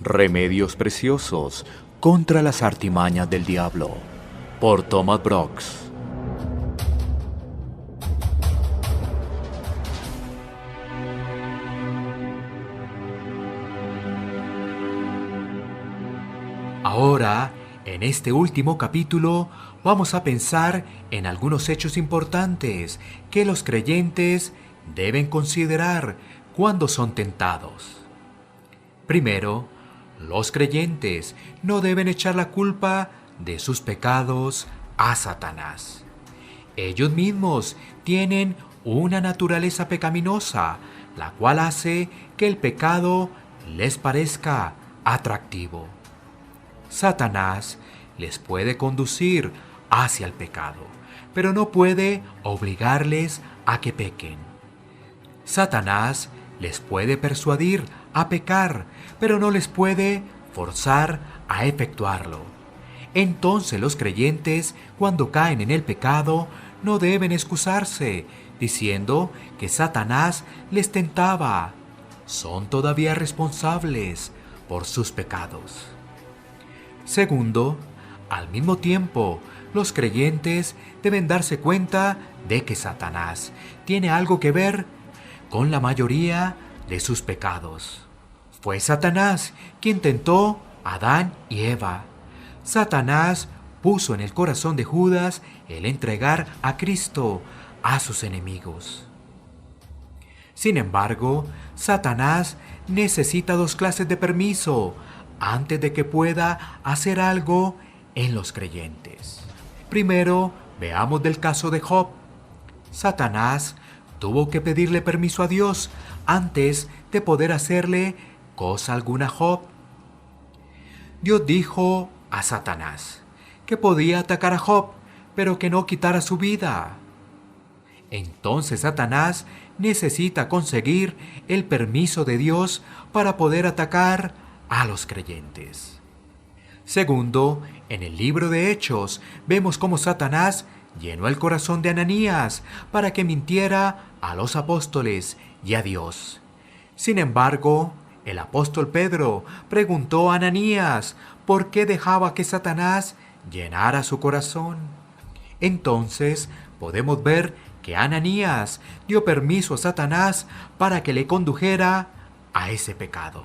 Remedios preciosos contra las artimañas del diablo, por Thomas Brooks. Ahora, en este último capítulo, vamos a pensar en algunos hechos importantes que los creyentes deben considerar cuando son tentados. Primero, los creyentes no deben echar la culpa de sus pecados a Satanás. Ellos mismos tienen una naturaleza pecaminosa, la cual hace que el pecado les parezca atractivo. Satanás les puede conducir hacia el pecado, pero no puede obligarles a que pequen. Satanás les puede persuadir a pecar, pero no les puede forzar a efectuarlo. Entonces los creyentes, cuando caen en el pecado, no deben excusarse, diciendo que Satanás les tentaba. Son todavía responsables por sus pecados. Segundo, al mismo tiempo, los creyentes deben darse cuenta de que Satanás tiene algo que ver con la mayoría de sus pecados. Fue Satanás quien tentó a Adán y Eva. Satanás puso en el corazón de Judas el entregar a Cristo a sus enemigos. Sin embargo, Satanás necesita dos clases de permiso antes de que pueda hacer algo en los creyentes. Primero, veamos del caso de Job. Satanás tuvo que pedirle permiso a Dios antes de poder hacerle cosa alguna a Job. Dios dijo a Satanás que podía atacar a Job, pero que no quitara su vida. Entonces Satanás necesita conseguir el permiso de Dios para poder atacar a los creyentes. Segundo, en el libro de Hechos vemos cómo Satanás llenó el corazón de Ananías para que mintiera a los apóstoles y a Dios. Sin embargo, el apóstol Pedro preguntó a Ananías por qué dejaba que Satanás llenara su corazón. Entonces podemos ver que Ananías dio permiso a Satanás para que le condujera a ese pecado.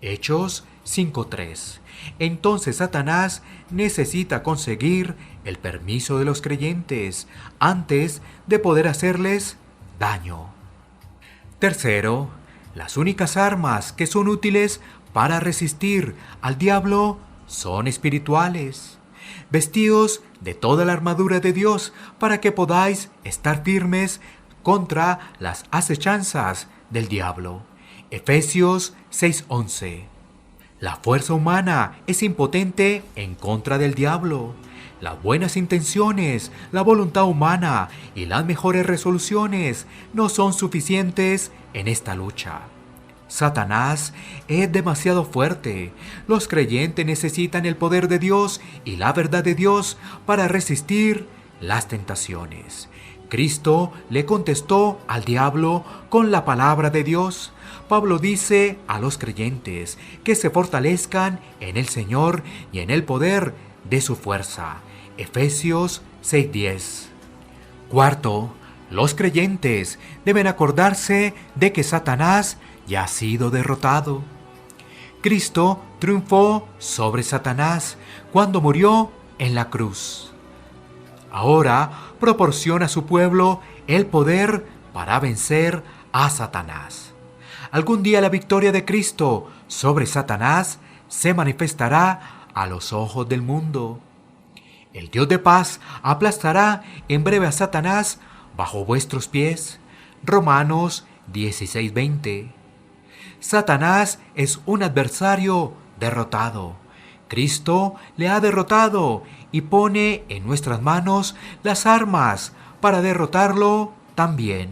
Hechos 5:3. Entonces Satanás necesita conseguir el permiso de los creyentes antes de poder hacerles daño. Tercero, las únicas armas que son útiles para resistir al diablo son espirituales. Vestíos de toda la armadura de Dios para que podáis estar firmes contra las acechanzas del diablo. Efesios 6:11. La fuerza humana es impotente en contra del diablo. Las buenas intenciones, la voluntad humana y las mejores resoluciones no son suficientes en esta lucha. Satanás es demasiado fuerte. Los creyentes necesitan el poder de Dios y la verdad de Dios para resistir las tentaciones. Cristo le contestó al diablo con la palabra de Dios. Pablo dice a los creyentes que se fortalezcan en el Señor y en el poder de su fuerza. Efesios 6:10. Cuarto, los creyentes deben acordarse de que Satanás ya ha sido derrotado. Cristo triunfó sobre Satanás cuando murió en la cruz. Ahora proporciona a su pueblo el poder para vencer a Satanás. Algún día la victoria de Cristo sobre Satanás se manifestará a los ojos del mundo. El Dios de paz aplastará en breve a Satanás bajo vuestros pies. Romanos 16:20. Satanás es un adversario derrotado. Cristo le ha derrotado y pone en nuestras manos las armas para derrotarlo también.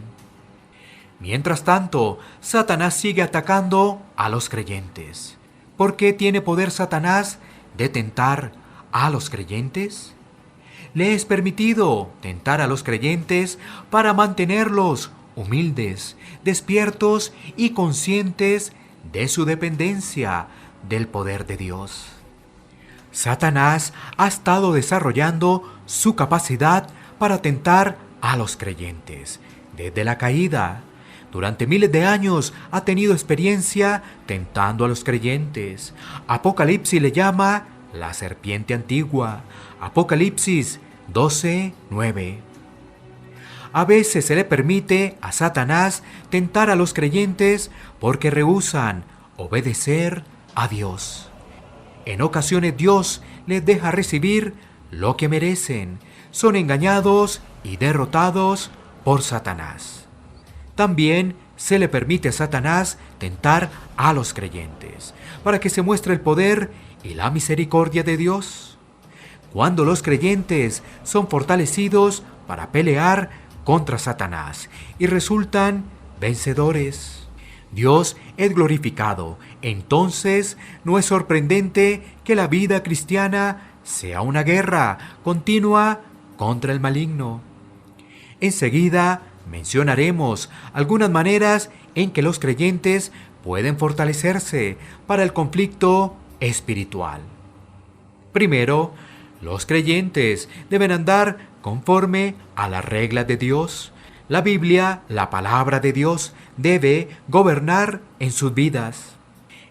Mientras tanto, Satanás sigue atacando a los creyentes. ¿Por qué tiene poder Satanás de tentar a los creyentes? Le es permitido tentar a los creyentes para mantenerlos humildes, despiertos y conscientes de su dependencia del poder de Dios. Satanás ha estado desarrollando su capacidad para tentar a los creyentes. Desde la caída, durante miles de años ha tenido experiencia tentando a los creyentes. Apocalipsis le llama la serpiente antigua. Apocalipsis 12:9. A veces se le permite a Satanás tentar a los creyentes porque rehúsan obedecer a Dios. En ocasiones Dios les deja recibir lo que merecen. Son engañados y derrotados por Satanás. También se le permite a Satanás tentar a los creyentes para que se muestre el poder y la misericordia de Dios. Cuando los creyentes son fortalecidos para pelear contra Satanás y resultan vencedores, Dios es glorificado. Entonces no es sorprendente que la vida cristiana sea una guerra continua contra el maligno. Enseguida mencionaremos algunas maneras en que los creyentes pueden fortalecerse para el conflicto espiritual. Primero, los creyentes deben andar conforme a las reglas de Dios. La Biblia, la palabra de Dios, debe gobernar en sus vidas.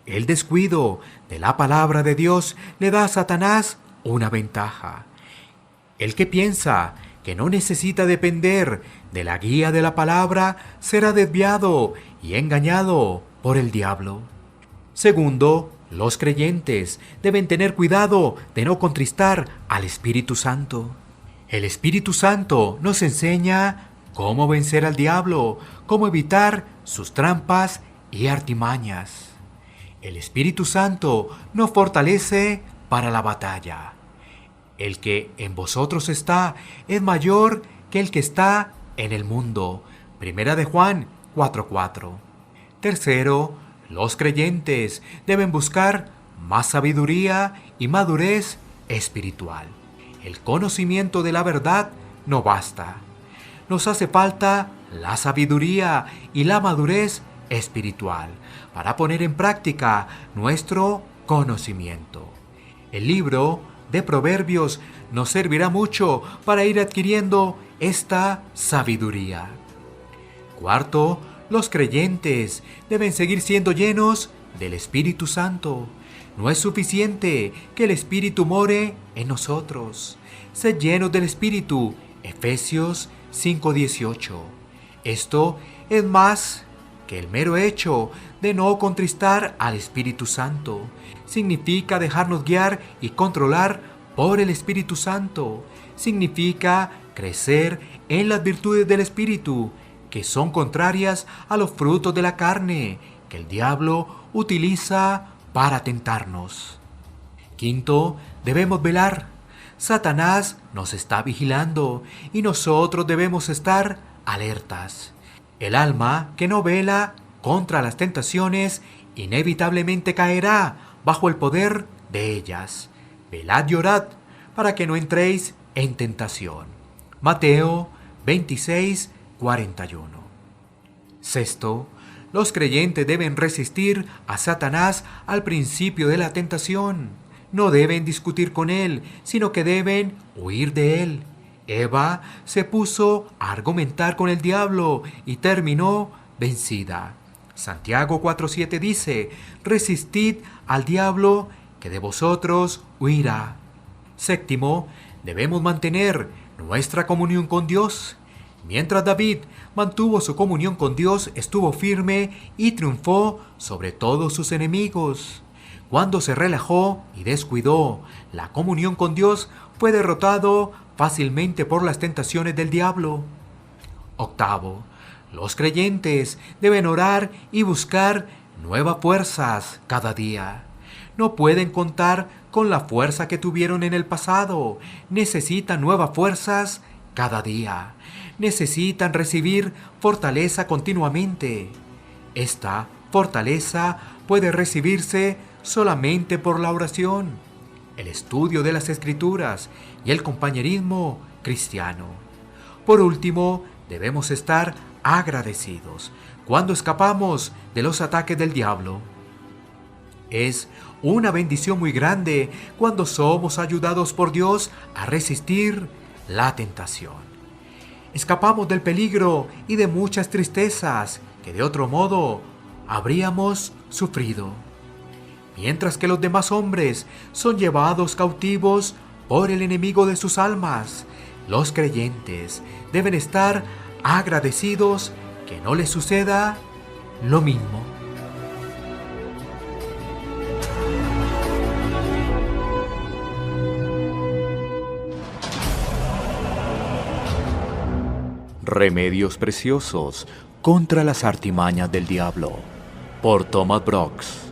El descuido de la palabra de Dios le da a Satanás una ventaja. El que piensa que no necesita depender de la guía de la palabra será desviado y engañado por el diablo. Segundo, los creyentes deben tener cuidado de no contristar al Espíritu Santo. El Espíritu Santo nos enseña cómo vencer al diablo, cómo evitar sus trampas y artimañas. El Espíritu Santo nos fortalece para la batalla. El que en vosotros está es mayor que el que está en el mundo. Primera de Juan 4:4. Tercero, los creyentes deben buscar más sabiduría y madurez espiritual. El conocimiento de la verdad no basta. Nos hace falta la sabiduría y la madurez espiritual para poner en práctica nuestro conocimiento. El libro de Proverbios nos servirá mucho para ir adquiriendo esta sabiduría. Cuarto, los creyentes deben seguir siendo llenos del Espíritu Santo. No es suficiente que el Espíritu more en nosotros. Sed llenos del Espíritu. Efesios 5:18. Esto es más que el mero hecho de no contristar al Espíritu Santo. Significa dejarnos guiar y controlar por el Espíritu Santo. Significa crecer en las virtudes del Espíritu, que son contrarias a los frutos de la carne que el diablo utiliza para tentarnos. Quinto, debemos velar. Satanás nos está vigilando y nosotros debemos estar alertas. El alma que no vela contra las tentaciones inevitablemente caerá bajo el poder de ellas. Velad y orad para que no entréis en tentación. Mateo 26:41. Sexto, los creyentes deben resistir a Satanás al principio de la tentación. No deben discutir con él, sino que deben huir de él. Eva se puso a argumentar con el diablo y terminó vencida. Santiago 4:7 dice: resistid al diablo, que de vosotros huirá. Séptimo, debemos mantener nuestra comunión con Dios. Mientras David mantuvo su comunión con Dios, estuvo firme y triunfó sobre todos sus enemigos. Cuando se relajó y descuidó la comunión con Dios, fue derrotado fácilmente por las tentaciones del diablo. Octavo, los creyentes deben orar y buscar nuevas fuerzas cada día. No pueden contar con la fuerza que tuvieron en el pasado. Necesitan nuevas fuerzas cada día. Necesitan recibir fortaleza continuamente. Esta fortaleza puede recibirse solamente por la oración, el estudio de las Escrituras y el compañerismo cristiano. Por último, debemos estar agradecidos cuando escapamos de los ataques del diablo. Es una bendición muy grande cuando somos ayudados por Dios a resistir la tentación. Escapamos del peligro y de muchas tristezas que de otro modo habríamos sufrido. Mientras que los demás hombres son llevados cautivos por el enemigo de sus almas, los creyentes deben estar agradecidos que no les suceda lo mismo. Remedios preciosos contra las artimañas del diablo, por Thomas Brooks.